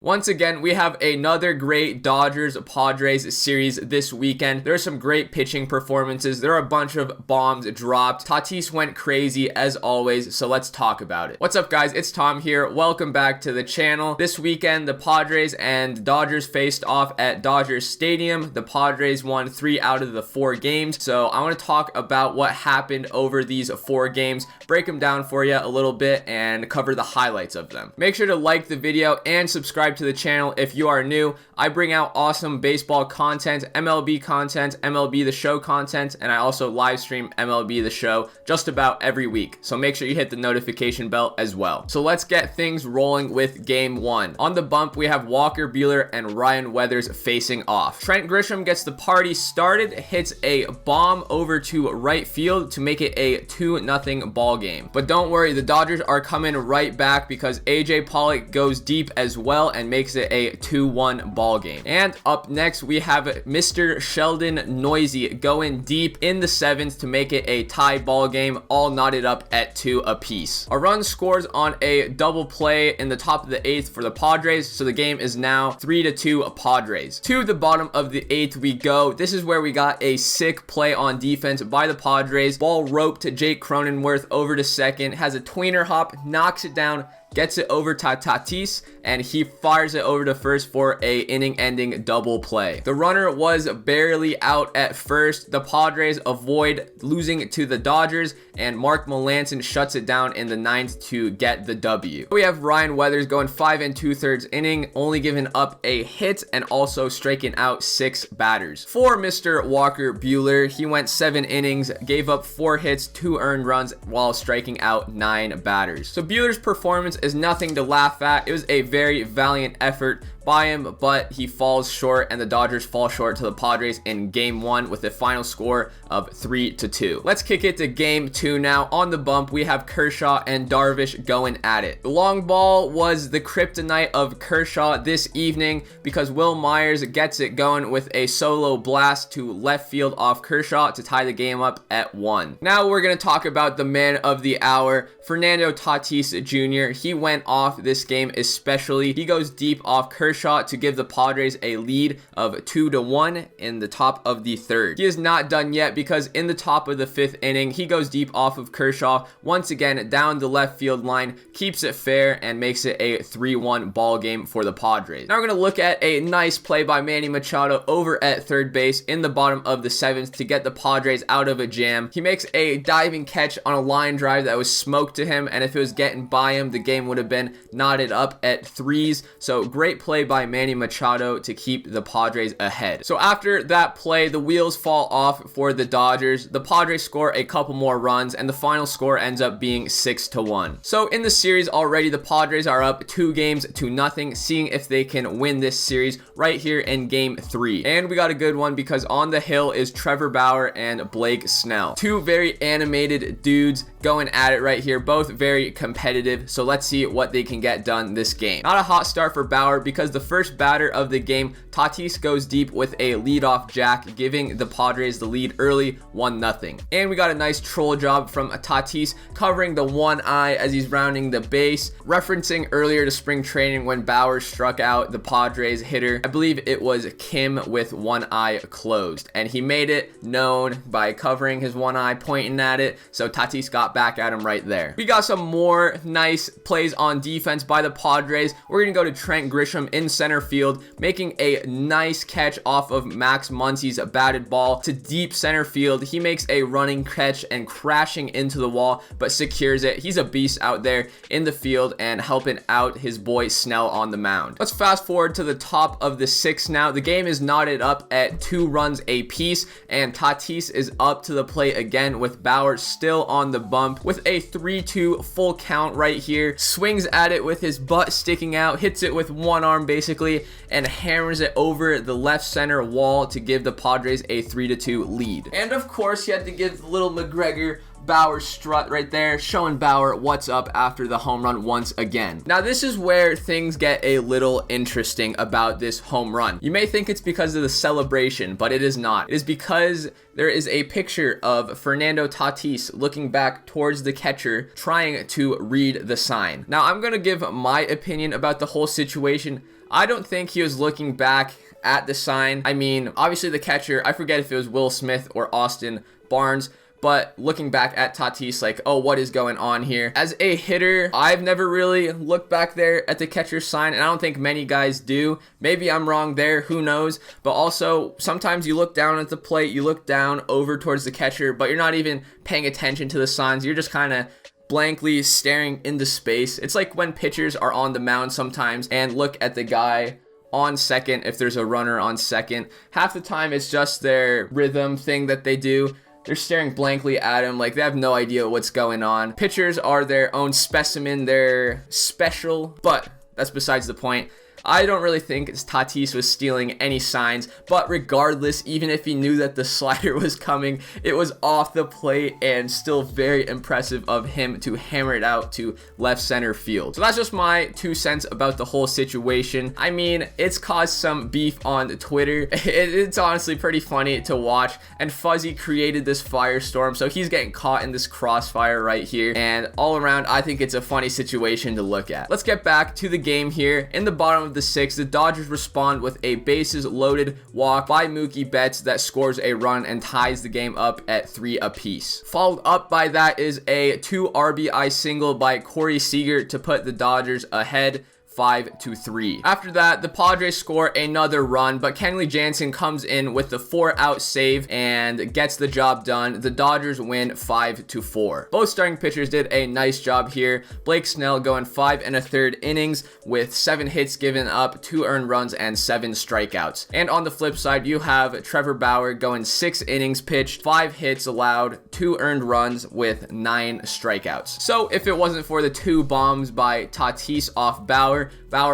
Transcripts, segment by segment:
Once again, we have another great Dodgers-Padres series this weekend. There are some great pitching performances. There are a bunch of bombs dropped. Tatis went crazy as always, so let's talk about it. What's up, guys? It's Tom here. Welcome back to the channel. This weekend, the Padres and Dodgers faced off at Dodgers Stadium. The Padres won 3 out of the 4 games, so I want to talk about what happened over these 4 games, break them down for you a little bit, and cover the highlights of them. Make sure to like the video and subscribe to the channel if you are new. I bring out awesome baseball content, MLB content, MLB the Show content, and I also live stream MLB the Show just about every week. So make sure you hit the notification bell as well. So let's get things rolling with game 1. On the bump, we have Walker Buehler and Ryan Weathers facing off. Trent Grisham gets the party started, hits a bomb over to right field to make it a 2-0 ball game. But don't worry, the Dodgers are coming right back because AJ Pollock goes deep as well and makes it a 2-1 ball game. And up next, we have Mr. Sheldon Noisy going deep in the 7th to make it a tie ball game, all knotted up at 2 apiece. A run scores on a double play in the top of the 8th for the Padres, so the game is now 3-2 Padres. To the bottom of the 8th we go. This is where we got a sick play on defense by the Padres. Ball roped to Jake Cronenworth over to second, has a tweener hop, knocks it down, gets it over to Tatis, and he fires it over to first for a inning-ending double play. The runner was barely out at first. The Padres avoid losing to the Dodgers, and Mark Melancon shuts it down in the 9th to get the W. We have Ryan Weathers going 5 2/3 inning, only giving up a hit and also striking out 6 batters. For Mr. Walker Buehler, he went 7 innings, gave up 4 hits, 2 earned runs while striking out 9 batters. So Buehler's performance is nothing to laugh at. It was a very valiant effort by him, but he falls short, and the Dodgers fall short to the Padres in game 1 with a final score of 3-2. Let's kick it to game 2 now. On the bump, we have Kershaw and Darvish going at it. The long ball was the kryptonite of Kershaw this evening because Will Myers gets it going with a solo blast to left field off Kershaw to tie the game up at 1. Now we're going to talk about the man of the hour, Fernando Tatis Jr. He went off this game especially. He goes deep off Kershaw to give the Padres a lead of 2-1 in the top of the 3rd. He is not done yet because in the top of the 5th inning, he goes deep off of Kershaw once again down the left field line, keeps it fair, and makes it a 3-1 ball game for the Padres. Now we're going to look at a nice play by Manny Machado over at third base in the bottom of the 7th to get the Padres out of a jam. He makes a diving catch on a line drive that was smoked to him, and if it was getting by him, the game would have been knotted up at 3s. So great play by Manny Machado to keep the Padres ahead. So after that play, the wheels fall off for the Dodgers. The Padres score a couple more runs, and the final score ends up being 6-1. So in the series already, the Padres are up 2 games to nothing, seeing if they can win this series right here in game 3. And we got a good one because on the hill is Trevor Bauer and Blake Snell. 2 very animated dudes going at it right here, both very competitive. So let's see what they can get done this game. Not a hot start for Bauer because the first batter of the game, Tatis, goes deep with a leadoff jack, giving the Padres the lead early, 1-0. And we got a nice troll job from Tatis covering the one eye as he's rounding the base, referencing earlier to spring training when Bauer struck out the Padres hitter. I believe it was Kim with one eye closed, and he made it known by covering his one eye, pointing at it, so Tatis got back at him right there. We got some more nice plays on defense by the Padres. We're gonna go to Trent Grisham in center field, making a nice catch off of Max Muncy's batted ball to deep center field. He makes a running catch and crashing into the wall, but secures it. He's a beast out there in the field and helping out his boy Snell on the mound. Let's fast forward to the top of the 6th now. The game is knotted up at 2 runs apiece, and Tatis is up to the plate again with Bauer still on the bump with a 3-2 full count right here. Swings at it with his butt sticking out, hits it with one arm basically, and hammers it over the left center wall to give the Padres a 3-2 lead. And of course, you had to give little McGregor Bauer strut right there, showing Bauer what's up after the home run once again. Now this is where things get a little interesting about this home run. You may think it's because of the celebration, but it is not. It is because there is a picture of Fernando Tatis looking back towards the catcher, trying to read the sign. Now I'm gonna give my opinion about the whole situation. I don't think he was looking back at the sign. I mean, obviously the catcher, I forget if it was Will Smith or Austin Barnes, but looking back at Tatis, like, oh, what is going on here? As a hitter, I've never really looked back there at the catcher's sign, and I don't think many guys do. Maybe I'm wrong there, who knows? But also, sometimes you look down at the plate, you look down over towards the catcher, but you're not even paying attention to the signs. You're just kind of blankly staring into space. It's like when pitchers are on the mound sometimes and look at the guy on second if there's a runner on second. Half the time, it's just their rhythm thing that they do. They're staring blankly at him like they have no idea what's going on. Pitchers are their own specimen. They're special, but that's besides the point. I don't really think Tatis was stealing any signs, but regardless, even if he knew that the slider was coming, it was off the plate and still very impressive of him to hammer it out to left center field. So that's just my 2 cents about the whole situation. I mean, it's caused some beef on Twitter. It's honestly pretty funny to watch, and Fuzzy created this firestorm, so he's getting caught in this crossfire right here, and all around, I think it's a funny situation to look at. Let's get back to the game here. In the bottom of the 6th, the Dodgers respond with a bases loaded walk by Mookie Betts that scores a run and ties the game up at 3 apiece. Followed up by that is a 2 RBI single by Corey Seager to put the Dodgers ahead 5-3. After that, the Padres score another run, but Kenley Jansen comes in with the 4-out save and gets the job done. The Dodgers win 5-4. Both starting pitchers did a nice job here. Blake Snell going 5 1/3 innings with 7 hits given up, 2 earned runs, and 7 strikeouts. And on the flip side, you have Trevor Bauer going 6 innings pitched, 5 hits allowed, 2 earned runs with 9 strikeouts. So if it wasn't for the 2 bombs by Tatis off Bauer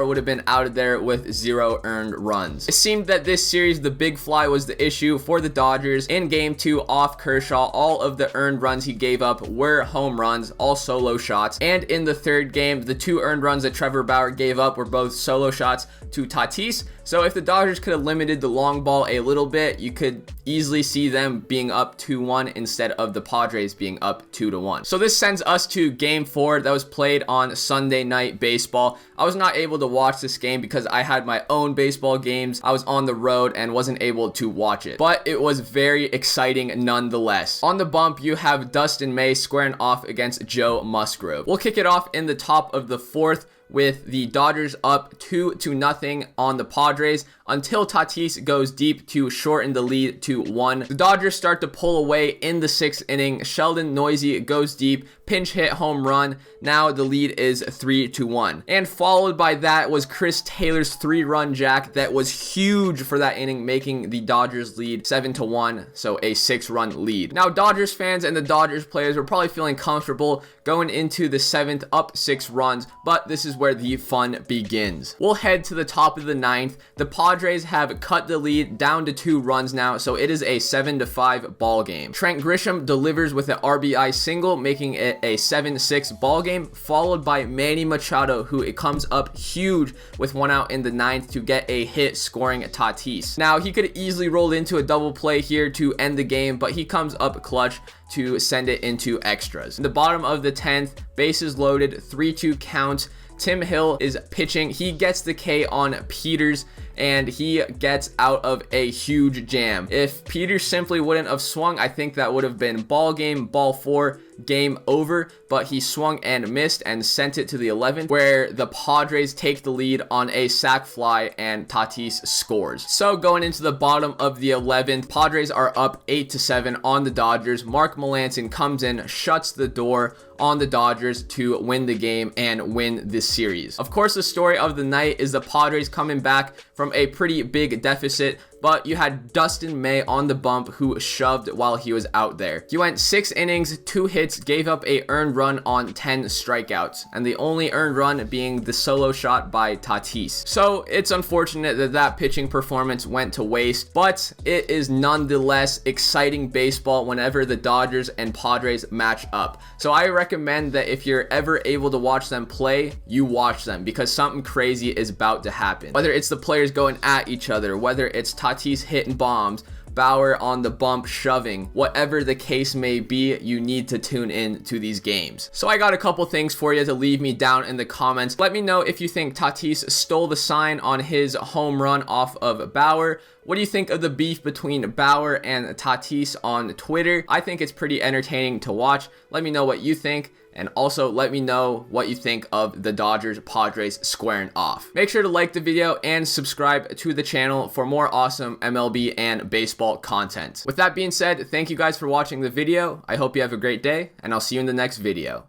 would have been out of there with 0 earned runs. It seemed that this series, the big fly was the issue for the Dodgers. In game 2 off Kershaw, all of the earned runs he gave up were home runs, all solo shots. And in the 3rd game, the 2 earned runs that Trevor Bauer gave up were both solo shots to Tatis. So if the Dodgers could have limited the long ball a little bit, you could easily see them being up 2-1 instead of the Padres being up 2-1. So this sends us to game 4 that was played on Sunday Night Baseball. I was not able to watch this game because I had my own baseball games. I was on the road and wasn't able to watch it, but it was very exciting nonetheless. On the bump, you have Dustin May squaring off against Joe Musgrove. We'll kick it off in the top of the 4th with the Dodgers up 2-0 on the Padres until Tatis goes deep to shorten the lead to 1. The Dodgers start to pull away in the 6th inning. Sheldon Noisy goes deep, pinch hit home run. Now the lead is 3-1. And followed by that was Chris Taylor's 3-run jack that was huge for that inning, making the Dodgers lead 7-1, so a 6-run lead. Now Dodgers fans and the Dodgers players were probably feeling comfortable going into the 7th up 6 runs, but this is where the fun begins. We'll head to the top of the 9th. The Padres have cut the lead down to 2 runs now, so it is a 7-5 ball game. Trent Grisham delivers with an RBI single, making it a 7-6 ball game, followed by Manny Machado, who it comes up huge with 1 out in the 9th to get a hit, scoring Tatis. Now he could easily roll into a double play here to end the game, but he comes up clutch to send it into extras. In the bottom of the 10th, bases loaded, 3-2 count. Tim Hill is pitching. He gets the K on Peters, and he gets out of a huge jam. If Peters simply wouldn't have swung, I think that would have been ball game, ball 4, game over, but he swung and missed and sent it to the 11th, where the Padres take the lead on a sac fly and Tatis scores. So going into the bottom of the 11th, Padres are up 8-7 on the Dodgers. Mark Melancon comes in, shuts the door on the Dodgers to win the game and win this series. Of course, the story of the night is the Padres coming back from a pretty big deficit, but you had Dustin May on the bump who shoved while he was out there. He went 6 innings, 2 hits, gave up a earned run on 10 strikeouts, and the only earned run being the solo shot by Tatis. So it's unfortunate that that pitching performance went to waste, but it is nonetheless exciting baseball whenever the Dodgers and Padres match up. So I recommend that if you're ever able to watch them play, you watch them, because something crazy is about to happen. Whether it's the players going at each other, whether it's Tatis hitting bombs, Bauer on the bump shoving. Whatever the case may be, you need to tune in to these games. So I got a couple things for you to leave me down in the comments. Let me know if you think Tatis stole the sign on his home run off of Bauer. What do you think of the beef between Bauer and Tatis on Twitter? I think it's pretty entertaining to watch. Let me know what you think. And also let me know what you think of the Dodgers Padres squaring off. Make sure to like the video and subscribe to the channel for more awesome MLB and baseball content. With that being said, thank you guys for watching the video. I hope you have a great day, and I'll see you in the next video.